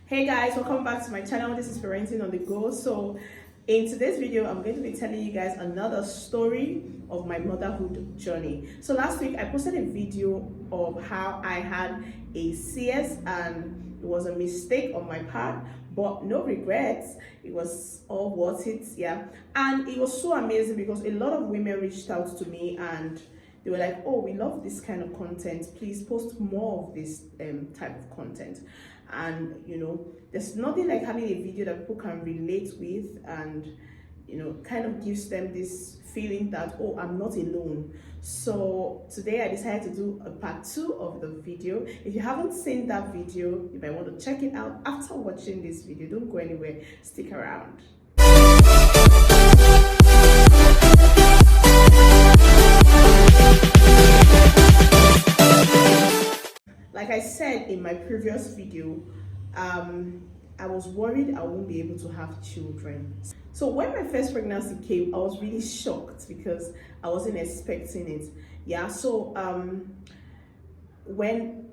Hey guys, welcome back to my channel. This is Parenting on the Go. So in today's video, I'm going to be telling you guys another story of my motherhood journey. So last week I posted a video of how I had a CS and it was a mistake on my part, but no regrets. It was all worth it, yeah. And it was so amazing because a lot of women reached out to me and they were like, oh, we love this kind of content, please post more of this type of content. And there's nothing like having a video that people can relate with and kind of gives them this feeling that, oh, I'm not alone. So today I decided to do a part 2 of the video. If you haven't seen that video, you might want to check it out after watching this video. Don't go anywhere, stick around. Like I said in my previous video, I was worried I won't be able to have children. So when my first pregnancy came, I was really shocked because I wasn't expecting it. Yeah, so when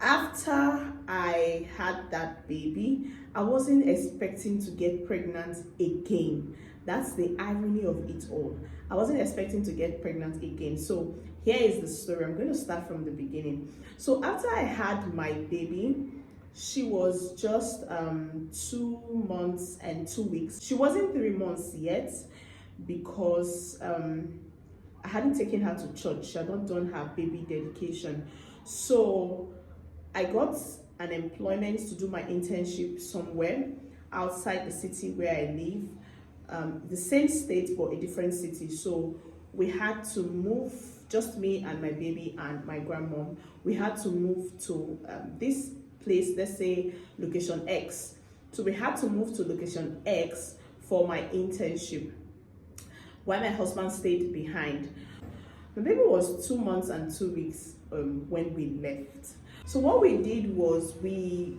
after I had that baby, I wasn't expecting to get pregnant again. That's the irony of it all. I wasn't expecting to get pregnant again. So here is the story. I'm going to start from the beginning. So after I had my baby, she was just 2 months and 2 weeks. She wasn't 3 months yet because I hadn't taken her to church. She had not done her baby dedication. So I got an employment to do my internship somewhere outside the city where I live. The same state but a different city. So we had to move, just me and my baby and my grandmom. We had to move to this place, let's say location X. So we had to move to location X for my internship while my husband stayed behind. My baby was 2 months and 2 weeks when we left. So what we did was we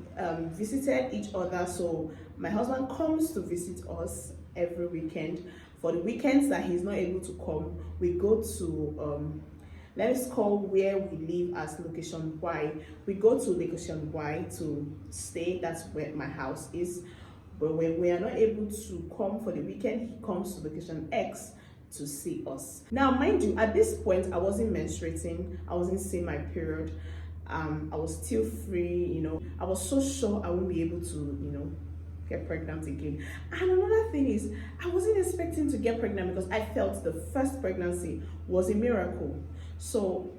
visited each other. So my husband comes to visit us every weekend. For the weekends that he's not able to come, we go to let's call where we live as location Y. We go to location Y to stay. That's where my house is. But when we are not able to come for the weekend, he comes to location X to see us. Now, mind you, at this point, I wasn't menstruating. I wasn't seeing my period. I was still free, I was so sure I won't be able to, get pregnant again. And another thing is, I wasn't expecting to get pregnant because I felt the first pregnancy was a miracle. So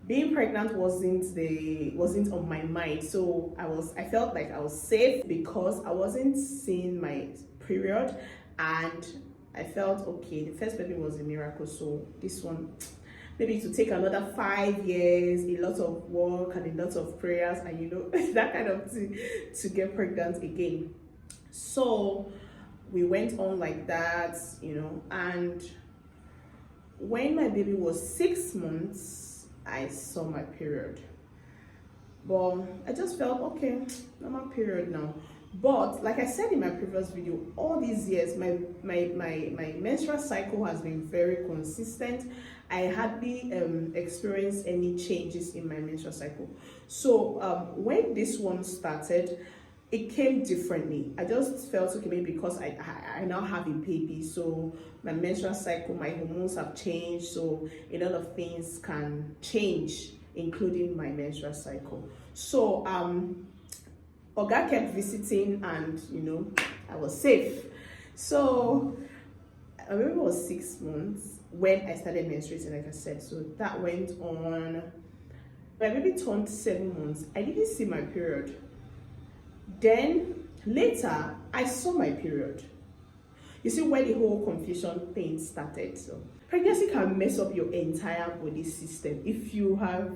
being pregnant wasn't on my mind. So I felt like I was safe because I wasn't seeing my period, and I felt okay, the first baby was a miracle. So this one, maybe to take another 5 years, a lot of work and a lot of prayers and that kind of thing to get pregnant again. So we went on like that, and when my baby was 6 months, I saw my period. But I just felt, okay, I'm on period now. But like I said in my previous video, all these years, my menstrual cycle has been very consistent. I hardly experienced any changes in my menstrual cycle. So when this one started, it came differently. I just felt okay, maybe because I now have a baby, so my menstrual cycle, my hormones have changed, so a lot of things can change, including my menstrual cycle. So Oga kept visiting and I was safe. So I remember it was 6 months when I started menstruating, like I said. So that went on. My baby turned 7 months. I didn't see my period. Then later I saw my period. You see where the whole confusion thing started. So pregnancy can mess up your entire body system. If you have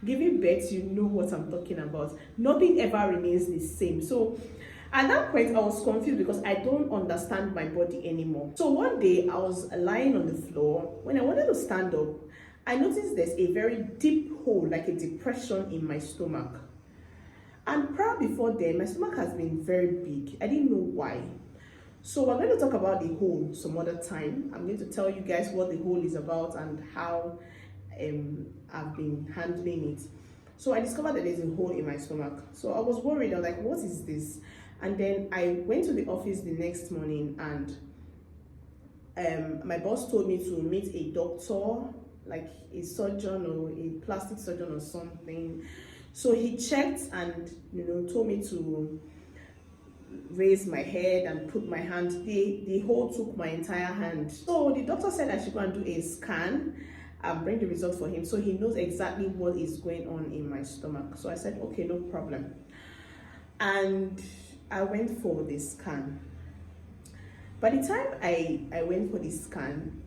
given birth, you know what I'm talking about. Nothing ever remains the same. So at that point I was confused because I don't understand my body anymore. So one day I was lying on the floor. When I wanted to stand up, I noticed there's a very deep hole, like a depression in my stomach. And prior before then, my stomach has been very big. I didn't know why. So we're going to talk about the hole some other time. I'm going to tell you guys what the hole is about and how I've been handling it. So I discovered that there's a hole in my stomach. So I was worried. I was like, what is this? And then I went to the office the next morning, and my boss told me to meet a doctor, like a surgeon or a plastic surgeon or something. So he checked and told me to raise my head and put my hand. The hole took my entire hand. So the doctor said I should go and do a scan and bring the result for him, so he knows exactly what is going on in my stomach. So I said, okay, no problem. And I went for the scan. By the time I went for the scan,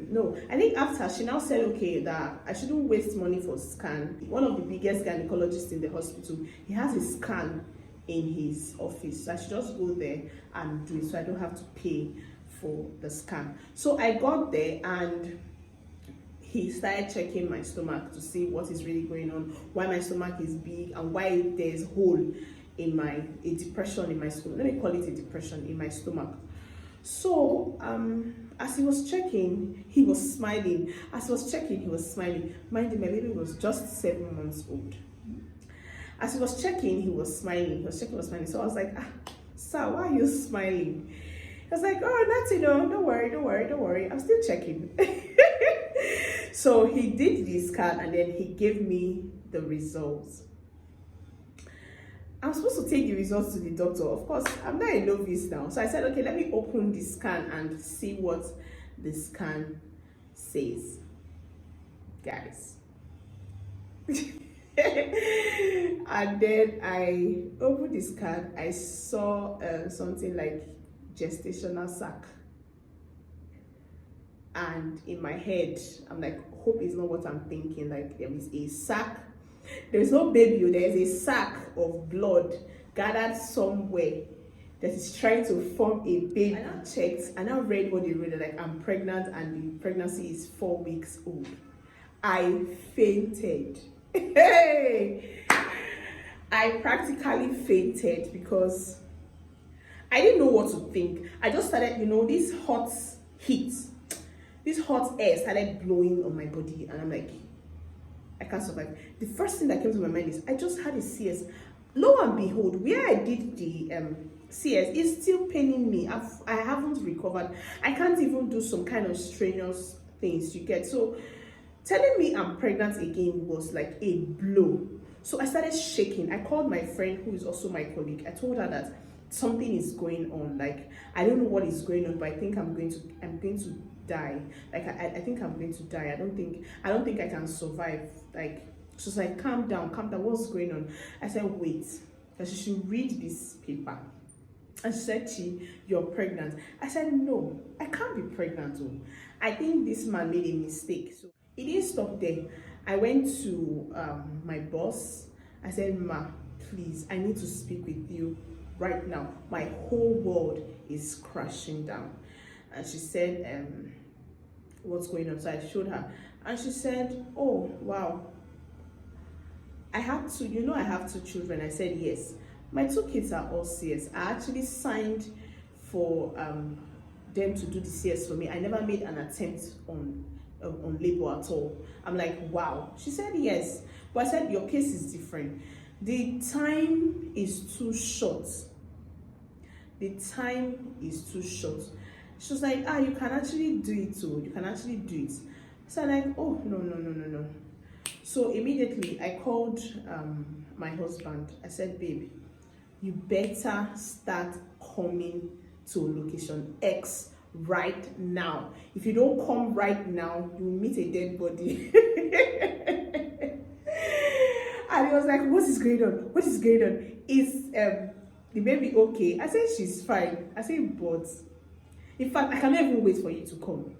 no, I think after, she now said, okay, that I shouldn't waste money for scan. One of the biggest gynecologists in the hospital, he has a scan in his office. So I should just go there and do it, so I don't have to pay for the scan. So I got there, and he started checking my stomach to see what is really going on, why my stomach is big, and why there's hole in a depression in my stomach. Let me call it a depression in my stomach. So as he was checking, he was smiling. As he was checking, he was smiling. Mind you, my baby was just 7 months old. As he was checking, he was smiling. He was checking, he was smiling. So I was like, sir, why are you smiling? He was like, oh, nothing, no, don't worry. I'm still checking. So he did the scan, and then he gave me the results. I'm supposed to take the results to the doctor. Of course, I'm not a novice now. So I said, okay, let me open the scan and see what the scan says. Guys. And then I opened the scan. I saw something like gestational sac. And in my head, I'm like, hope it's not what I'm thinking. Like, there is a sac. There is no baby, there is a sac of blood gathered somewhere that is trying to form a baby. I checked, and I read what they read, like, I'm pregnant and the pregnancy is 4 weeks old. I fainted. Hey! I practically fainted because I didn't know what to think. I just started, this hot heat, this hot air started blowing on my body, and I'm like, I can't survive. The first thing that came to my mind is I just had a CS. Lo and behold, where I did the CS is still paining me. I haven't recovered. I can't even do some kind of strenuous things, you get. So telling me I'm pregnant again was like a blow. So I started shaking. I called my friend, who is also my colleague. I told her that something is going on. Like, I don't know what is going on, but I think I'm going to die. Like, I think I'm going to die. I don't think I can survive. Like, she was like, calm down, what's going on? I said, wait, that she should read this paper. And she said, you're pregnant. I said, no, I can't be pregnant. Oh. I think this man made a mistake. So it didn't stop there. I went to my boss. I said, ma, please, I need to speak with you right now. My whole world is crashing down. And she said, what's going on? So I showed her, and she said, oh, wow, I have 2 children. I said, yes. My 2 kids are all CS. I actually signed for them to do the CS for me. I never made an attempt on labor at all. I'm like, wow. She said, yes. But I said, your case is different. The time is too short. The time is too short. She was like, you can actually do it too. You can actually do it. So I'm like, oh, no. So immediately I called my husband. I said, babe, you better start coming to location X right now. If you don't come right now, you will meet a dead body. And he was like, what is going on? Is the baby okay? I said, she's fine. I said, but in fact, I cannot even wait for you to come.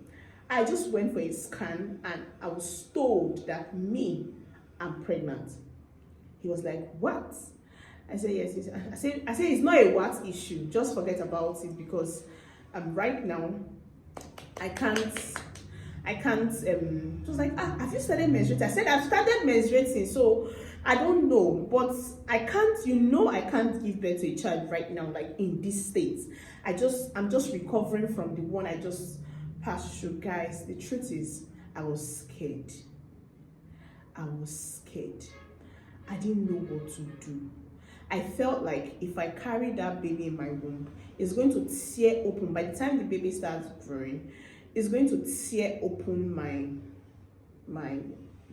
I just went for a scan, and I was told that I'm pregnant. He was like, what? I said, yes. I said, it's not a what issue. Just forget about it, because right now, I can't. She was like, have you started menstruating? I said, I've started menstruating, so I don't know, but I can't, I can't give birth to a child right now, like in this state. I'm just recovering from the one I just passed through. Guys, the truth is, I was scared. I didn't know what to do. I felt like if I carry that baby in my womb, it's going to tear open. By the time the baby starts growing, it's going to tear open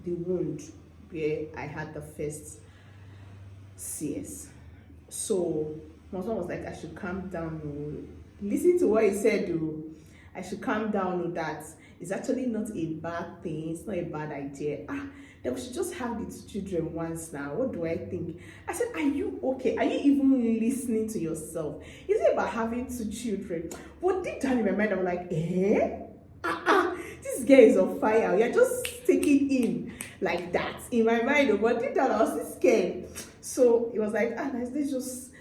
the wound where I had the first CS. So my husband was like, I should calm down. Listen to what he said. I should calm down. That it's actually not a bad thing. It's not a bad idea. Then we should just have these children once now. What do I think? I said, are you okay? Are you even listening to yourself? Is it about having 2 children? But deep down in my mind, I'm like, this girl is on fire. You're just taking in like that in my mind. But deep down, I was still scared. So it was like, let's just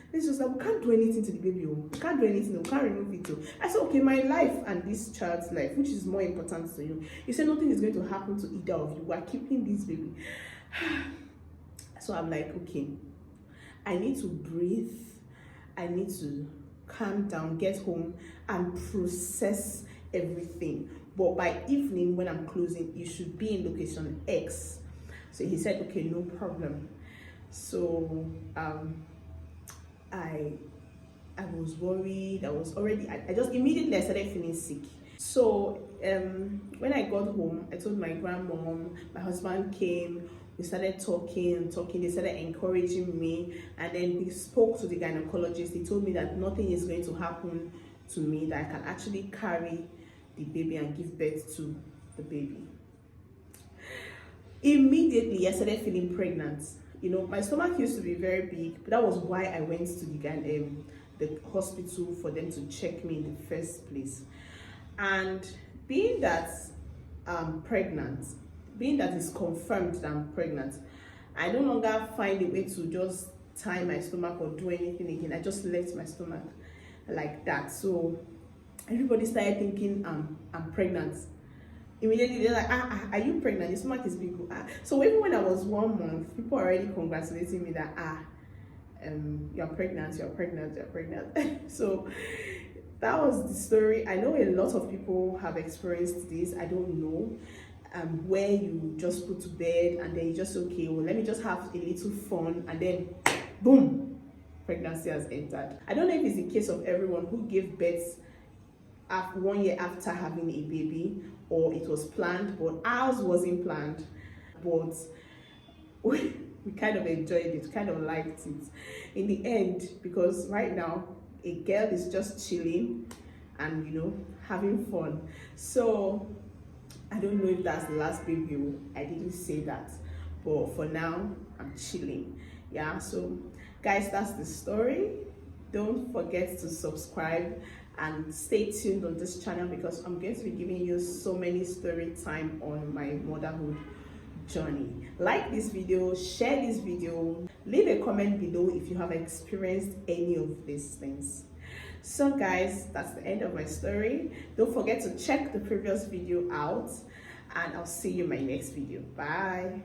like, we can't do anything to the baby. We can't do anything. We can't remove it. I said, okay, my life and this child's life, which is more important to you. You said nothing is going to happen to either of you. We are keeping this baby. So I'm like, okay, I need to breathe. I need to calm down, get home, and process everything. But by evening, when I'm closing, you should be in location X. So he said, okay, no problem. So I was worried. I just immediately I started feeling sick. So when I got home, I told my grandmom, my husband came, we started talking, they started encouraging me, and then we spoke to the gynecologist. He told me that nothing is going to happen to me, that I can actually carry the baby and give birth to the baby. Immediately I started feeling pregnant. My stomach used to be very big, but that was why I went to the hospital for them to check me in the first place. And being that I'm pregnant, being that it's confirmed that I'm pregnant, I no longer find a way to just tie my stomach or do anything again. I just left my stomach like that. So everybody started thinking I'm pregnant. Immediately they're like, are you pregnant? Your stomach is big. So even when I was 1 month, people are already congratulating me that you're pregnant. So that was the story. I know a lot of people have experienced this. I don't know where you just put to bed and then you just, okay, well, let me just have a little fun, and then boom, pregnancy has entered. I don't know if it's the case of everyone who gave birth 1 year after having a baby, or it was planned, but ours wasn't planned. But we kind of enjoyed it, kind of liked it in the end, because right now a girl is just chilling and having fun. So I don't know if that's the last baby. I didn't say that, but for now I'm chilling. Yeah, so guys, that's the story. Don't forget to subscribe and stay tuned on this channel, because I'm going to be giving you so many story time on my motherhood journey. Like this video, share this video, leave a comment below if you have experienced any of these things. So guys, that's the end of my story. Don't forget to check the previous video out, and I'll see you in my next video. Bye.